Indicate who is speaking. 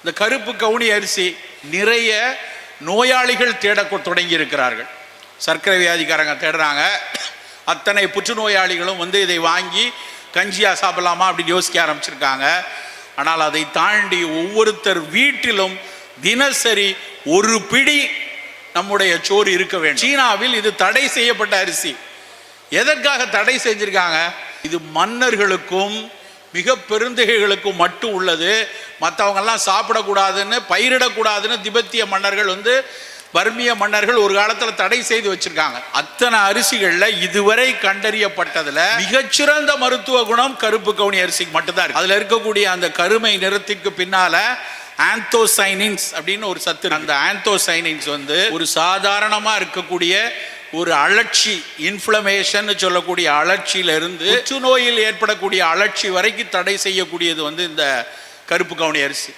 Speaker 1: இந்த கருப்பு கவுனி அரிசி நிறைய நோயாளிகள் தேட தொடங்கி இருக்கிறார்கள். சர்க்கரை வியாதிக்காரங்க தேடுறாங்க. அத்தனை புற்றுநோயாளிகளும் இதை வாங்கி கஞ்சியா சாப்பிடலாமா அப்படின்னு யோசிக்க ஆரம்பிச்சிருக்காங்க. ஆனால் அதை தாண்டி ஒவ்வொருத்தர் வீட்டிலும் தினசரி ஒரு பிடி நம்முடைய சோறு இருக்க வேண்டும். சீனாவில் இது தடை செய்யப்பட்ட அரிசி. எதற்காக தடை செஞ்சிருக்காங்க? இது மன்னர்களுக்கும் மிக பெருந்தகைகளுக்கும் மட்டும் உள்ளது. மற்றவங்கெல்லாம் சாப்பிடக்கூடாதுன்னு, பயிரிடக்கூடாதுன்னு திபெத்திய மன்னர்கள் பர்மிய மன்னர்கள் ஒரு காலத்தில் தடை செய்து வச்சிருக்காங்க. அத்தனை அரிசிகளில் இதுவரை கண்டறியப்பட்டதுல மிகச்சிறந்த மருத்துவ குணம் கருப்பு கவுனி அரிசிக்கு மட்டும்தான் இருக்கு. அதுல இருக்கக்கூடிய அந்த கருமை நிறத்திற்கு பின்னால ஆந்தோசைனின்ஸ் அப்படின்னு ஒரு சத்து. அந்த ஆந்தோசைனின்ஸ் ஒரு சாதாரணமா இருக்கக்கூடிய ஒரு அழற்சி, இன்ஃப்ளமேஷன் சொல்லக்கூடிய அழற்சியிலிருந்து புற்றுநோயில் ஏற்படக்கூடிய அழற்சி வரைக்கும் தடை செய்யக்கூடியது இந்த கருப்பு கவுனி அரிசி.